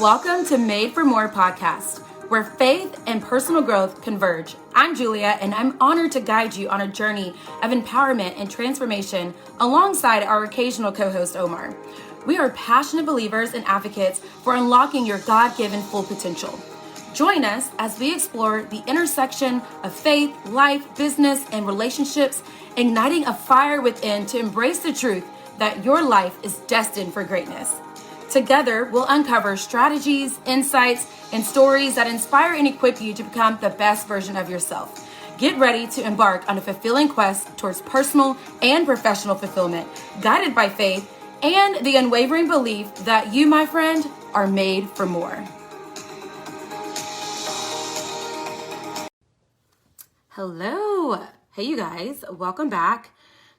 Welcome to Made for More podcast, where faith and personal growth converge. I'm Julia, and I'm honored to guide you on a journey of empowerment and transformation alongside our occasional co-host, Omar. We are passionate believers and advocates for unlocking your God-given full potential. Join us as we explore the intersection of faith, life, business, and relationships, igniting a fire within to embrace the truth that your life is destined for greatness. Together, we'll uncover strategies, insights, and stories that inspire and equip you to become the best version of yourself. Get ready to embark on a fulfilling quest towards personal and professional fulfillment, guided by faith and the unwavering belief that you, my friend, are made for more. Hello. Hey, you guys. Welcome back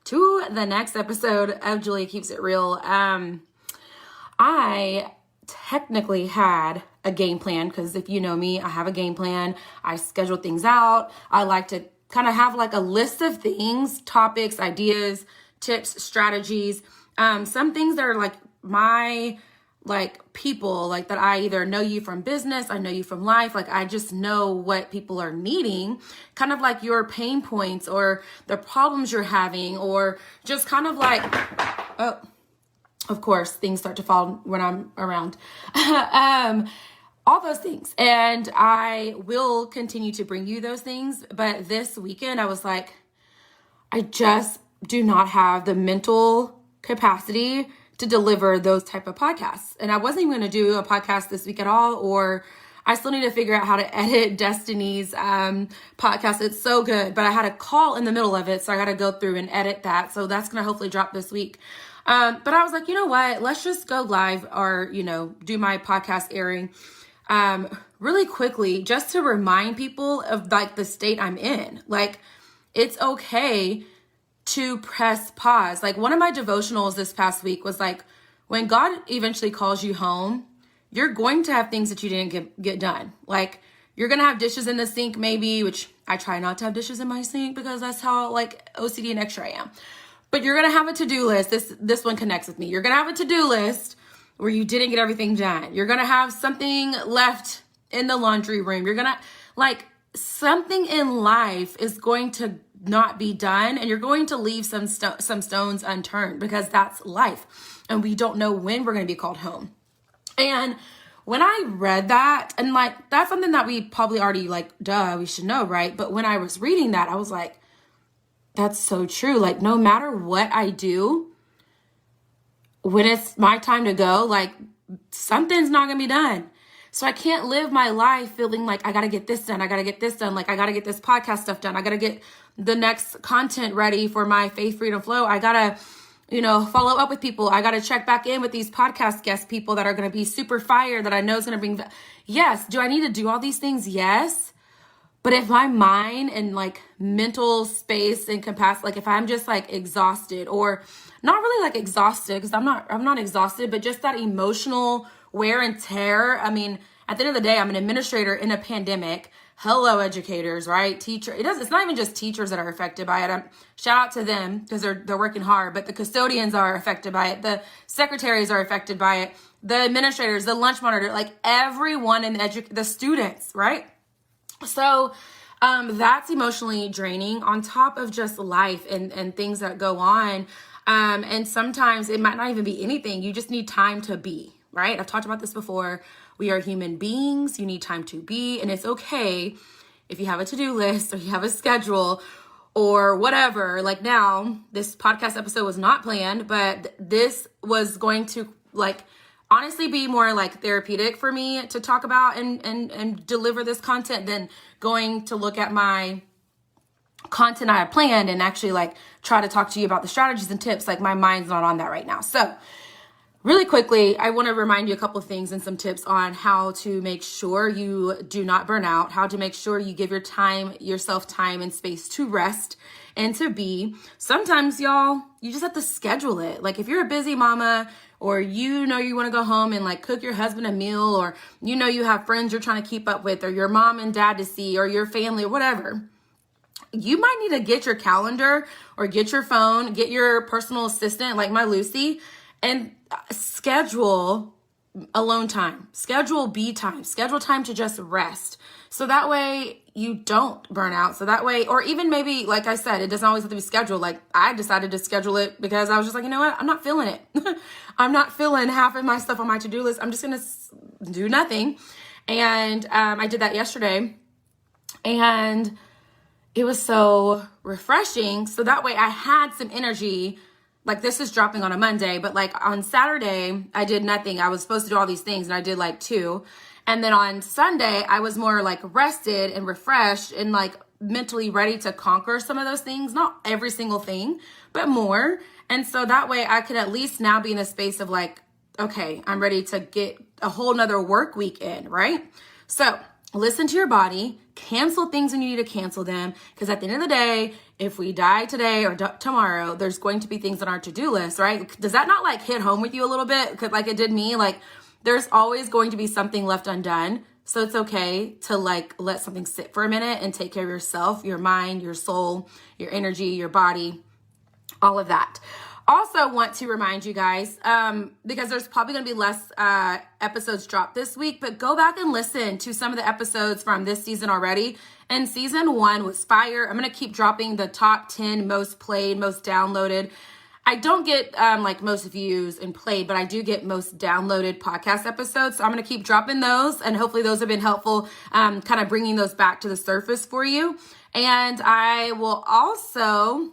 to the next episode of Julia Keeps It Real. I technically had a game plan because if you know me, I have a game plan. I schedule things out. I like to kind of have like a list of things, topics, ideas, tips, strategies. Some things that are like my people, like that I either know you from business, I know you from life, like I just know what people are needing, kind of like your pain points or the problems you're having, or just kind of like, oh, of course, things start to fall when I'm around. All those things. And I will continue to bring you those things. But this weekend, I was like, I just do not have the mental capacity to deliver those type of podcasts. And I wasn't even going to do a podcast this week at all, or I still need to figure out how to edit Destiny's podcast. It's so good, but I had a call in the middle of it, so I got to go through and edit that. So that's going to hopefully drop this week. But I was like, you know what? Let's just go live or, do my podcast airing really quickly just to remind people of like the state I'm in. Like, it's okay to press pause. Like one of my devotionals this past week was like, when God eventually calls you home, you're going to have things that you didn't get done. Like you're going to have dishes in the sink maybe, which I try not to have dishes in my sink because that's how like OCD and extra I am. But you're going to have a to-do list. This one connects with me. You're going to have a to-do list where you didn't get everything done. You're going to have something left in the laundry room. You're going to like something in life is going to not be done, and you're going to leave some stones unturned because that's life. And we don't know when we're going to be called home. And when I read that, and like, that's something that we probably already like, we should know, right? But when I was reading that, I was like, that's so true. Like, no matter what I do, when it's my time to go, like something's not going to be done. So I can't live my life feeling like I got to get this done. I got to get this done. Like I got to get this podcast stuff done. I got to get the next content ready for my Faith, Freedom, Flow. I got to, follow up with people. I got to check back in with these podcast guest people that are going to be super fire that I know is going to bring. Yes. Do I need to do all these things? Yes. But if my mind and like mental space and capacity, like if I'm just like exhausted, or not really like exhausted, because I'm not exhausted, but just that emotional wear and tear. I mean, at the end of the day, I'm an administrator in a pandemic. Hello, educators, right? It's not even just teachers that are affected by it. Shout out to them because they're working hard, but the custodians are affected by it. The secretaries are affected by it. The administrators, the lunch monitor, like everyone in the students, right? So that's emotionally draining on top of just life and things that go on. And sometimes it might not even be anything. You just need time to be, right? I've talked about this before. We are human beings. You need time to be. And it's okay if you have a to-do list or you have a schedule or whatever. Like now, this podcast episode was not planned, but this was going to like honestly be more like therapeutic for me to talk about and deliver this content than going to look at my content I have planned and actually like try to talk to you about the strategies and tips. Like my mind's not on that right now. So really quickly, I want to remind you a couple of things and some tips on how to make sure you do not burn out, how to make sure you give yourself time and space to rest and to be. Sometimes, y'all, you just have to schedule it. Like if you're a busy mama, or you want to go home and like cook your husband a meal, or you have friends you're trying to keep up with, or your mom and dad to see, or your family or whatever, you might need to get your calendar or get your phone, get your personal assistant like my Lucy, and schedule alone time, schedule be time, schedule time to just rest. So that way you don't burn out. So that way, or even maybe, like I said, it doesn't always have to be scheduled. Like I decided to schedule it because I was just like, you know what? I'm not feeling it. I'm not feeling half of my stuff on my to-do list. I'm just going to do nothing. And I did that yesterday, and it was so refreshing. So that way I had some energy. Like this is dropping on a Monday, but like on Saturday, I did nothing. I was supposed to do all these things and I did like 2. And then on Sunday, I was more like rested and refreshed and like mentally ready to conquer some of those things. Not every single thing, but more. And so that way I could at least now be in a space of like, okay, I'm ready to get a whole nother work week in, right? So listen to your body, cancel things when you need to cancel them. Because at the end of the day, if we die today or tomorrow, there's going to be things on our to-do list, right? Does that not like hit home with you a little bit? Like it did me, like there's always going to be something left undone. So it's okay to like let something sit for a minute and take care of yourself, your mind, your soul, your energy, your body, all of that. Also want to remind you guys, because there's probably going to be less episodes dropped this week, but go back and listen to some of the episodes from this season already. And season 1 was fire. I'm going to keep dropping the top 10 most played, most downloaded. I don't get like most views and played, but I do get most downloaded podcast episodes. So I'm going to keep dropping those, and hopefully those have been helpful, kind of bringing those back to the surface for you. And I will also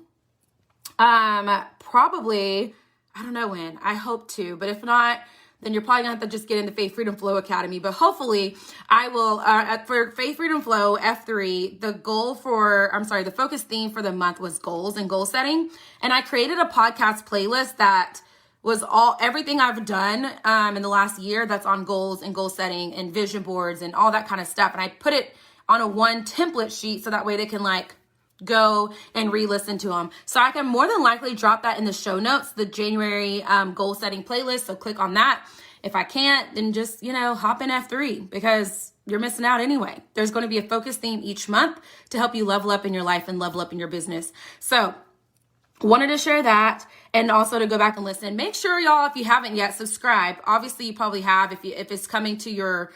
probably, I don't know when, I hope to, but if not, then you're probably gonna have to just get in the Faith Freedom Flow Academy. But hopefully I will, for Faith Freedom Flow F3, the focus theme for the month was goals and goal setting. And I created a podcast playlist that was everything I've done in the last year that's on goals and goal setting and vision boards and all that kind of stuff. And I put it on a one template sheet so that way they can like go and re-listen to them. So I can more than likely drop that in the show notes, the January goal setting playlist. So click on that. If I can't, then just, hop in F3 because you're missing out anyway. There's going to be a focus theme each month to help you level up in your life and level up in your business. So wanted to share that, and also to go back and listen. Make sure y'all, if you haven't yet, subscribe. Obviously you probably have if it's coming to your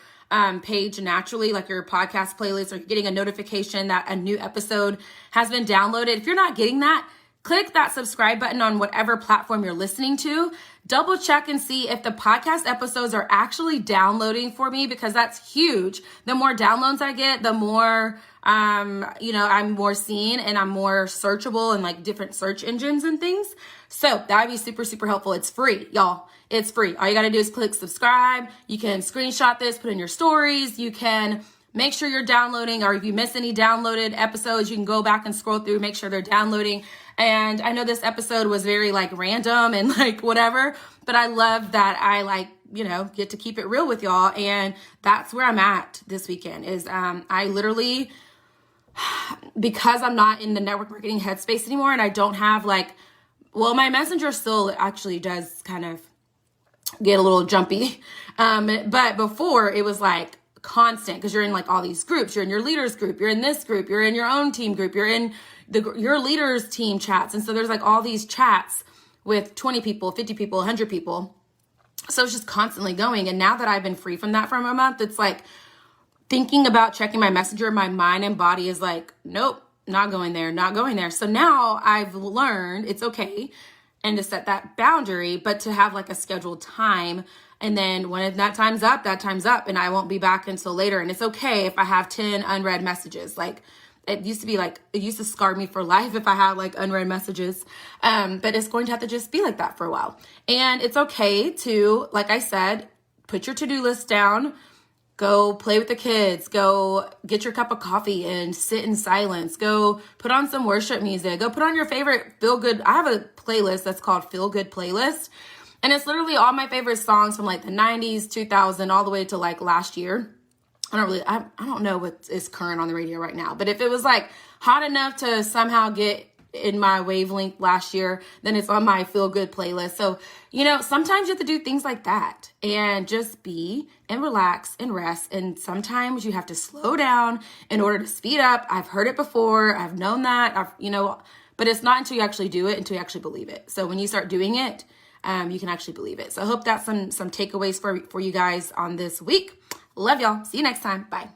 page naturally, like your podcast playlist, or getting a notification that a new episode has been downloaded. If you're not getting that, click that subscribe button on whatever platform you're listening to. Double check and see if the podcast episodes are actually downloading for me, because that's huge. The more downloads I get, the more, I'm more seen and I'm more searchable in like different search engines and things. So that would be super, super helpful. It's free, y'all. It's free. All you got to do is click subscribe. You can screenshot this, put in your stories. You can make sure you're downloading, or if you miss any downloaded episodes, you can go back and scroll through, make sure they're downloading. And I know this episode was very like random and like whatever, but I love that I get to keep it real with y'all. And that's where I'm at this weekend is, I literally, because I'm not in the network marketing headspace anymore, and I don't have my messenger still actually does kind of get a little jumpy. But before it was like constant, because you're in like all these groups, you're in your leaders group, you're in this group, you're in your own team group, you're in your leaders team chats. And so there's like all these chats with 20 people, 50 people, 100 people. So it's just constantly going. And now that I've been free from that for a month, it's like thinking about checking my messenger, my mind and body is like, nope, not going there, not going there. So now I've learned it's okay and to set that boundary, but to have like a scheduled time. And then when that time's up, and I won't be back until later. And it's okay if I have 10 unread messages. Like it used to scar me for life if I had like unread messages. But it's going to have to just be like that for a while. And it's okay to, like I said, put your to-do list down, go play with the kids, go get your cup of coffee and sit in silence, go put on some worship music, go put on your favorite feel good. I have a playlist that's called Feel Good Playlist. And it's literally all my favorite songs from like the 90s, 2000, all the way to like last year. I don't know what is current on the radio right now, but if it was like hot enough to somehow get in my wavelength last year, then it's on my feel good playlist. So, sometimes you have to do things like that and just be and relax and rest. And sometimes you have to slow down in order to speed up. I've heard it before. I've known that, but it's not until you actually do it, until you actually believe it. So when you start doing it, you can actually believe it. So I hope that's some takeaways for you guys on this week. Love y'all. See you next time. Bye.